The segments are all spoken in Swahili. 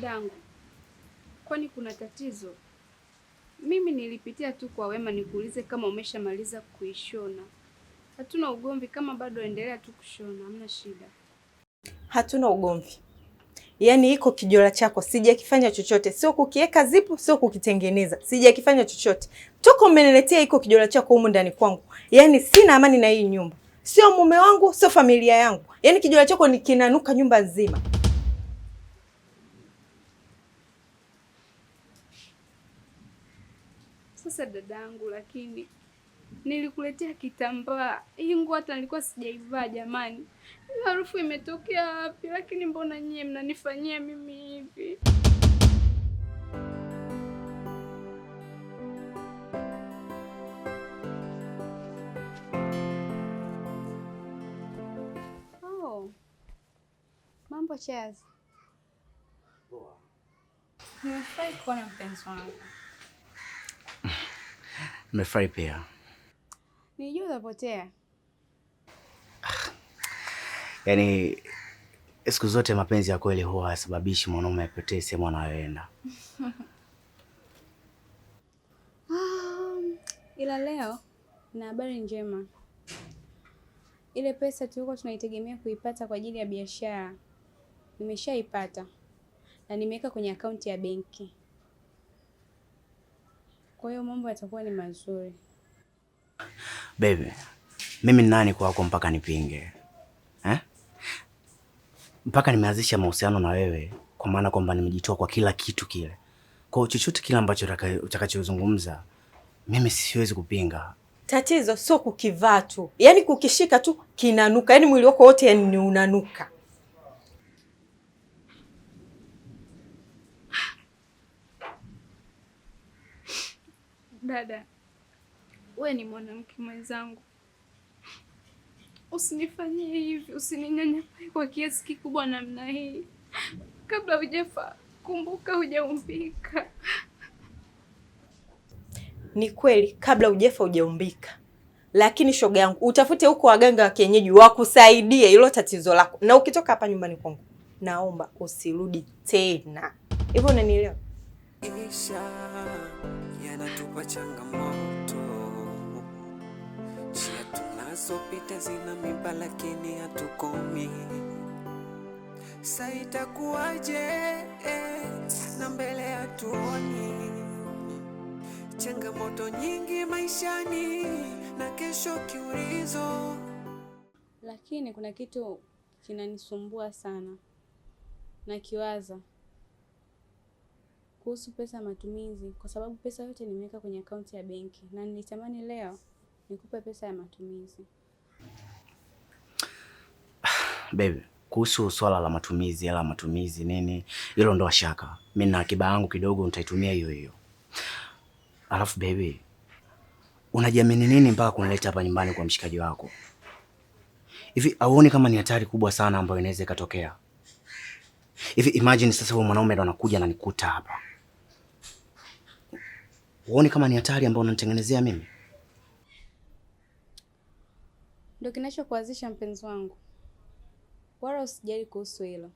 Dadangu, kwani kuna tatizo? Mimi nilipitia tu kwa wema nikuulize kama umeshamaliza kuishona. Hatuna ugomvi, kama bado endelea tu kushona, hamna shida. Hatuna ugomvi. Yaani iko kijola chako sijakifanya chochote, sio kukiweka zipu, sio kukitengeneza. Sijakifanya chochote. Toka umeniletea iko kijola chako humu ndani kwangu. Yaani sina amani na hii nyumba. Sio mume wangu, sio familia yangu. Yaani kijola chako ni kinanuka nyumba nzima. Sasa dadangu, lakini nilikuletea kitambaa. Hii nguo hata nilikuwa sijaivaa jamani. Harufu imetokea wapi? Lakini mbona nyie mnanifanyia mimi hivi? Oh. Mambo Chaz. Poa. Nimefurahi kuona mpenzi wangu. Nimefurahi pia. Nilijua utapotea. Yaani siku zote mapenzi ya kweli huwa hayasababishi mwanaume apotee sehemu anayoenda. Ila leo na habari njema. Ile pesa tulikuwa tunaitegemea kuipata kwa ajili ya biashara nimeshaipata na nimeweka kwenye akaunti ya benki. Kwa hiyo mambo yatakuwa ni mazuri. Baby, mimi ni nani kwako mpaka nipinge? Mpaka nimeanzisha mahusiano na wewe kwa maana kwamba nimejitoa kwa kila kitu kile. Kwa chochote kile ambacho utakachozungumza mimi siwezi kupinga. Tatizo sio kukivaa tu. Yaani kukishika tu kinanuka. Yaani mwili wako wote ni unanuka. Dada, wewe ni mwanamke mwenzangu. Usinifanyie hivi, usininyanyapie kwa kiasi kikubwa namna hii. Kabla hujafa, kumbuka hujaumbika. Ni kweli kabla hujafa hujaumbika. Lakini shoga yangu, utafute huko waganga wa kienyeji wakusaidie hilo tatizo lako. Na ukitoka hapa nyumbani kwangu, naomba usirudi tena. Hivyo unanielewa? Isha yanatupa changamoto. Njia tunazopita zina miba lakini hatukomi. Sasa itakuwaje na mbele hatuoni. Changamoto nyingi maishani na kesho kiulizo. Lakini kuna kitu kinanisumbua sana na kiwaza kuhusu pesa ya matumizi, kwa sababu pesa yote nimeweka kwenye akaunti ya benki na nilitamani leo nikupe pesa ya matumizi. Baby, kuhusu swala la matumizi nini, hilo ndo shaka. Mimi na akiba yangu kidogo nitaitumia hiyo hiyo. Alafu baby, unajiamini nini mpaka kunileta hapa nyumbani kwa mshikaji wako? Hivi auoni kama ni hatari kubwa sana ambayo inaweza ikatokea? Hivi imagine sasa wewe mwanaume ndo anakuja na nikuta hapa. Uone kama ni hatari ambayo unanitengenezea mimi? Ndio kinachokuanzisha mpenzi wangu. Wala usijali kuhusu hilo.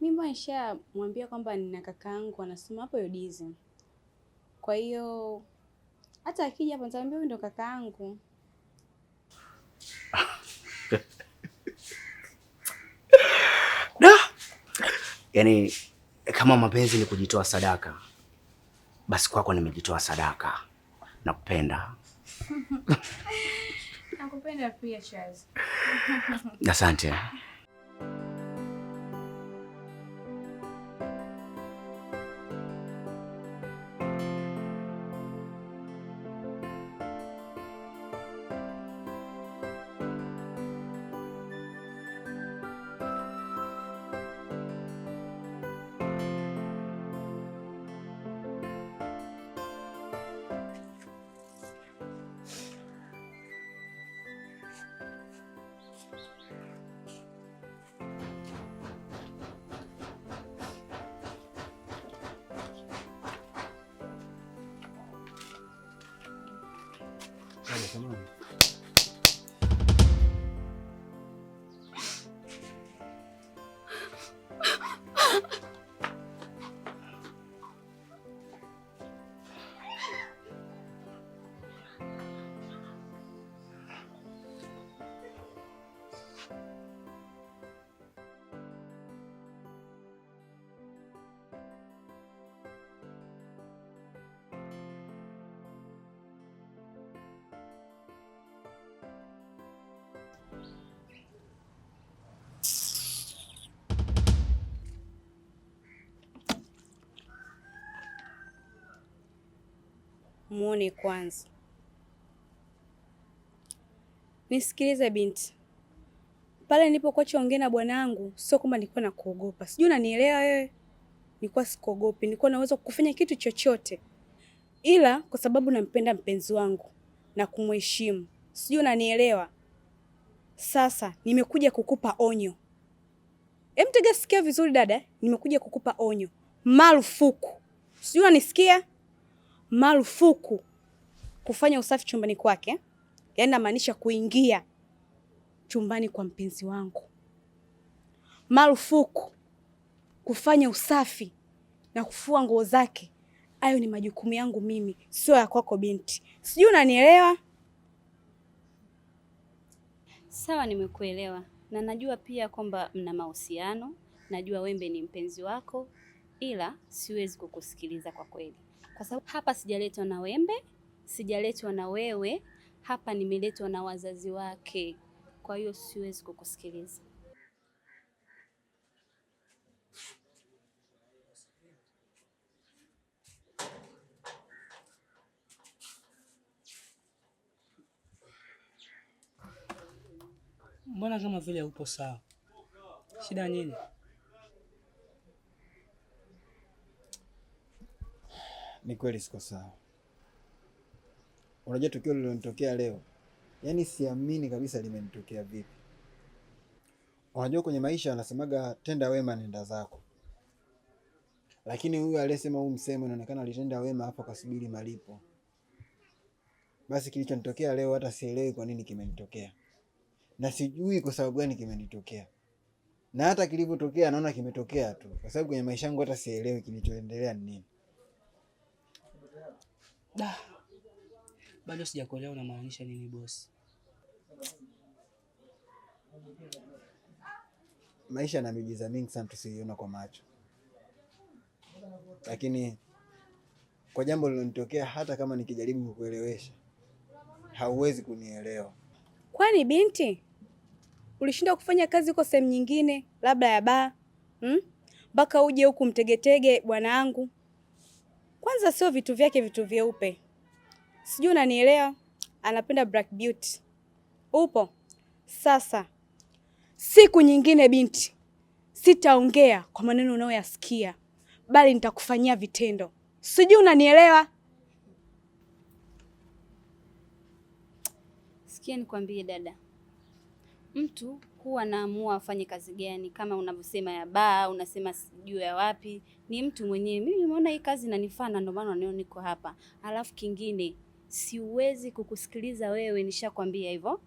Mimi nishamwambia kwamba nina kakaangu anasoma hapo Yodizi. Kwa hiyo hata akija hapa nitamwambia wewe ndo kakaangu. Yaani kama mapenzi ni kujitoa sadaka, basi kwako nimejitoa sadaka. Nakupenda. Nakupenda pia Chaz. Asante. muone kwanza. Nisikilize binti. Pale nilipokuwa ongea na bwanangu, sio kwamba nilikuwa nakuogopa. Sijui unanielewa wewe? Nilikuwa sikuogopi, nilikuwa naweza kufanya kitu chochote. Ila kwa sababu nampenda mpenzi wangu na kumheshimu. Sijui unanielewa? Sasa nimekuja kukupa onyo. Tega sikia vizuri dada, nimekuja kukupa onyo. Marufuku. Sijui unanisikia? Marufuku kufanya usafi chumbani kwake. Yaani namaanisha kuingia chumbani kwa mpenzi wangu. Marufuku kufanya usafi na kufua nguo zake. Hayo ni majukumu yangu mimi, sio ya kwako binti. Sijui unanielewa? Sawa, nimekuelewa. Na najua pia kwamba mna mahusiano. Najua Wembe ni mpenzi wako, ila siwezi kukusikiliza kwa kweli. Kwa sababu hapa sijaletwa na Wembe, sijaletwa na wewe, hapa nimeletwa na wazazi wake. Kwa hiyo siwezi kukusikiliza. Mbona kama vile upo sawa? Shida nini? Ni kweli siko sawa. Unajua tukio lililonitokea leo, yaani siamini kabisa limenitokea vipi. Unajua kwenye maisha wanasemaga tenda wema nenda zako. Lakini huyu aliyesema huu msemo inaonekana alitenda wema hapo kasubiri malipo. Basi kilichonitokea leo hata sielewi kwa nini kimenitokea. Na sijui kwa sababu gani kimenitokea. Na hata kilipotokea naona kimetokea tu. Kwa sababu kwenye maisha yangu hata sielewi kilichoendelea ni nini. Bado sijakuelewa unamaanisha nini boss? Maisha yana miujiza mingi sana tusiyoiona kwa macho. Lakini kwa jambo lililonitokea hata kama nikijaribu kukuelewesha, hauwezi kunielewa. Kwani binti, ulishinda kufanya kazi huko sehemu nyingine, labda ya baa? Mpaka uje huku mtegetege bwanangu. Kwanza sio vitu vyake vitu vyeupe. Sijui unanielewa? Anapenda black beauty. Upo? Sasa siku nyingine binti, sitaongea kwa maneno unayoyasikia, bali nitakufanyia vitendo. Sijui unanielewa? Sikia nikwambie dada. Mtu huwa anaamua afanye kazi gani, kama unavyosema ya baa, unasema sijui ya wapi, ni mtu mwenyewe. Mimi nimeona hii kazi inanifaa na ndio maana naona niko hapa. Alafu kingine, siwezi kukusikiliza wewe, nishakwambia hivyo.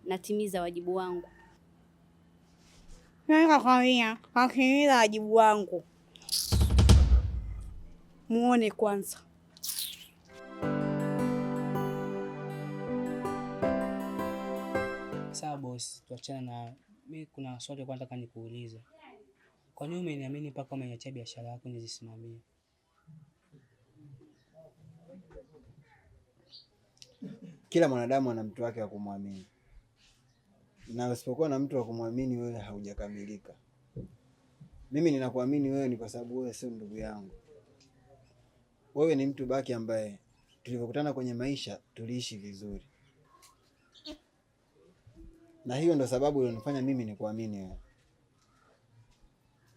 Natimiza wajibu wangu. Natimiza wajibu wangu. Muone kwanza. Sawa boss, tuachane na mimi. Kuna swali kwanza nataka nikuulize. Kwa nini umeniamini mpaka umeniachia biashara yako nizisimamie? Kila mwanadamu ana mtu wake wa kumwamini. Na usipokuwa na mtu wa kumwamini wewe haujakamilika. Mimi ninakuamini wewe ni kwa sababu wewe sio ndugu yangu. Wewe ni mtu baki ambaye tulipokutana kwenye maisha tuliishi vizuri. Na hiyo ndo sababu ilionifanya mimi nikuamini wewe.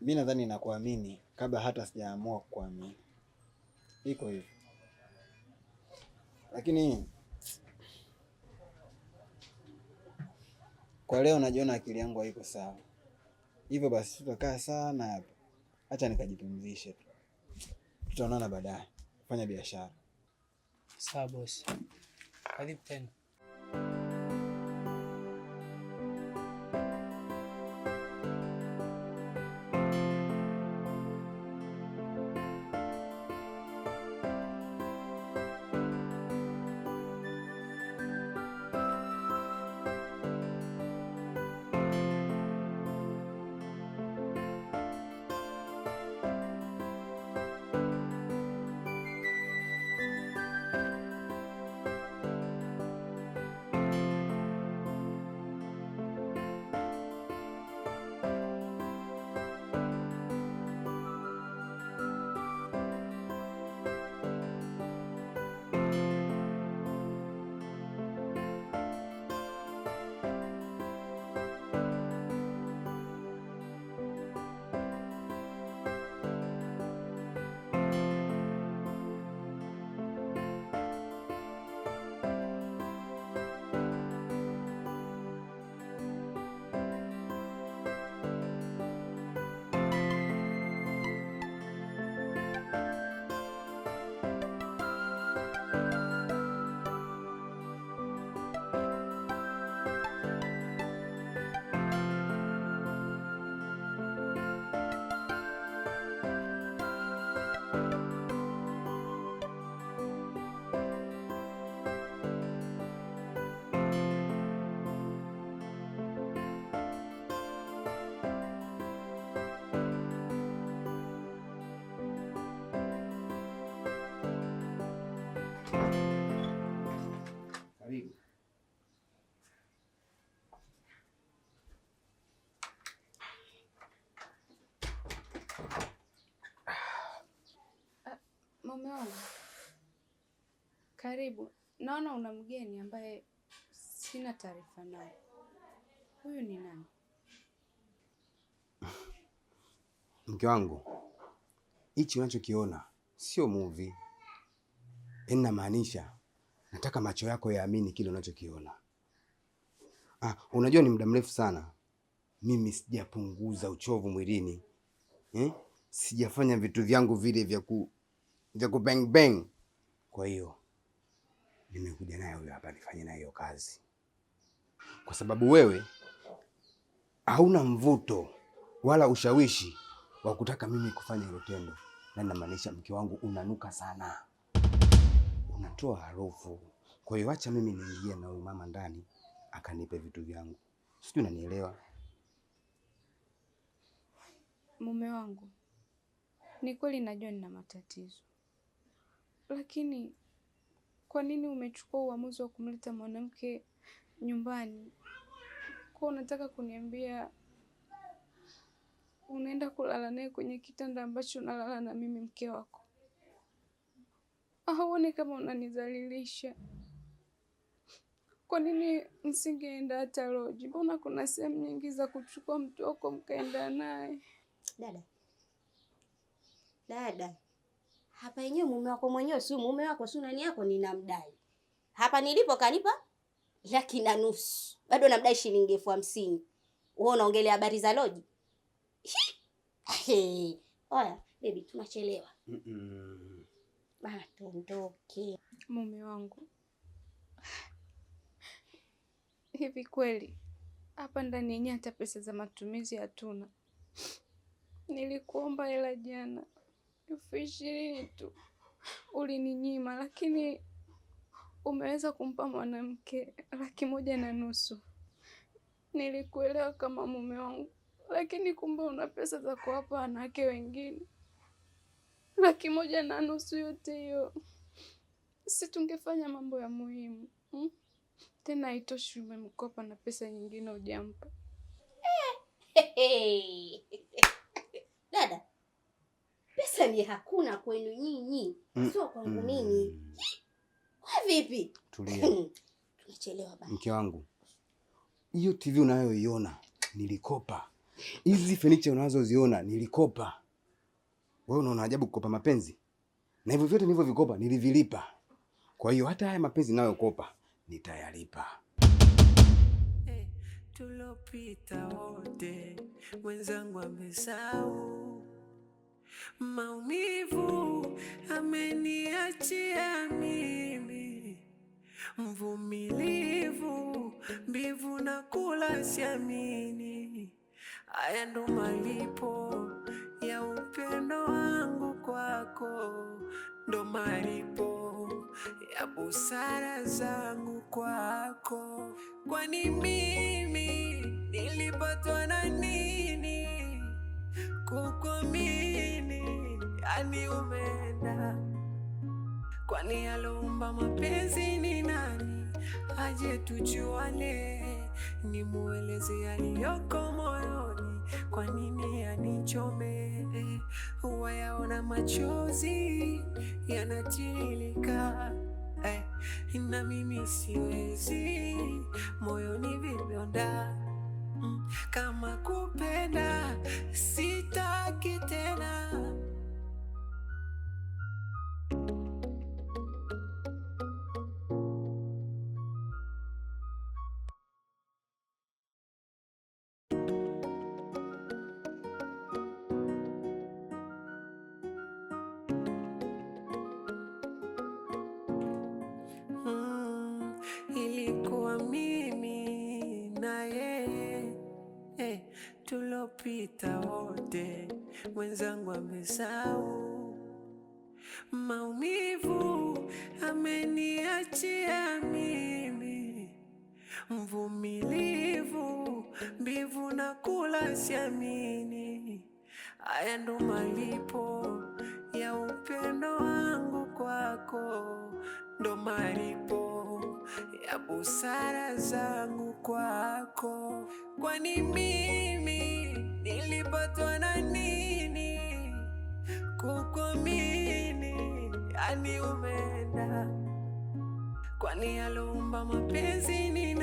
Mimi nadhani nakuamini kabla hata sijaamua kukuamini. Iko hivyo. Lakini kwa leo najiona akili yangu haiko sawa. Hivyo basi tutakaa sana hapa. Acha nikajipumzishe tu. Tutaonana baadaye. Fanya biashara. Sawa boss. Karibu tena. Mume wangu, karibu. Naona una mgeni ambaye sina taarifa naye. Huyu ni nani? Mke wangu, hichi unachokiona sio movie. Namaanisha nataka macho yako yaamini kile unachokiona. Unajua ni muda mrefu sana mimi sijapunguza uchovu mwilini. Sijafanya vitu vyangu vile vya ku bang bang. Kwa hiyo nimekuja naye huyo hapa nifanye naye hiyo kazi. Kwa sababu wewe hauna mvuto wala ushawishi wa kutaka mimi kufanya hilo tendo. Na namaanisha mke wangu, unanuka sana, unatoa harufu. Kwa hiyo acha mimi niingie na huyu mama ndani akanipe vitu vyangu. Sijui unanielewa? Mume wangu, ni kweli najua nina matatizo, lakini kwa nini umechukua uamuzi wa kumleta mwanamke nyumbani? Kwa unataka kuniambia unaenda kulala naye kwenye kitanda ambacho unalala na mimi, mke wako? Hauoni kama unanidhalilisha? Kwa nini msingeenda hata loji? Mbona kuna sehemu nyingi za kuchukua mtu wako mkaenda naye? Dada, hapa yenyewe mume wako mwenyewe, si mume wako, si nani yako, ninamdai. Hapa nilipo kanipa 1,500,000. Bado namdai shilingi 50,000. Wewe unaongelea habari za loji? Oya, baby, tunachelewa. Bana, tuondoke. Mume wangu, hivi kweli hapa ndani yenyewe hata pesa za matumizi hatuna? Nilikuomba hela jana 20,000 tu, ulininyima, lakini umeweza kumpa mwanamke 1,500,000. Nilikuelewa kama mume wangu, lakini kumbe una pesa za kuwapa wanawake wengine. 1,500,000 yote hiyo, si tungefanya mambo ya muhimu? Tena haitoshi, umemkopa na pesa nyingine hujampa. Dada, pesa ni hakuna kwenu nyinyi, sio kwangu mimi. Kwa vipi? Tulia. Tunachelewa bana. Mke wangu, hiyo TV unayoiona nilikopa. Hizi furniture unazoziona nilikopa. Wewe unaona ajabu kukopa mapenzi? Na hivyo vyote nilivyovikopa nilivilipa. Kwa hiyo hata haya mapenzi ninayokopa nitayalipa. Tulopita wote mwenzangu amesahau, maumivu ameniachia mimi, mvumilivu mbivu na kula siamini. Haya ndo malipo ya upendo wangu kwako, ndo malipo ya busara zangu kwako. Kwani mimi nilipatwa na nini kukuamini? Yani umeenda. Kwani aloumba mapenzi ni nani? Aje tujuane, nimueleze yaliyoko moyoni. Kwa nini yanichome? Huwa yaona machozi yanatiririka, na mimi siwezi, moyoni vidonda. Kama kupenda sitaki tena. Ilikuwa mimi na yeye, tulopita wote mwenzangu amesahau, maumivu ameniachia mimi, mvumilivu mbivu na kula siamini. Haya ndo malipo ya upendo wangu kwako, ndo malipo ya busara zangu kwako. Kwani mimi nilipatwa na nini kukuamini? yani umeenda, kwani aliumba mapenzi ni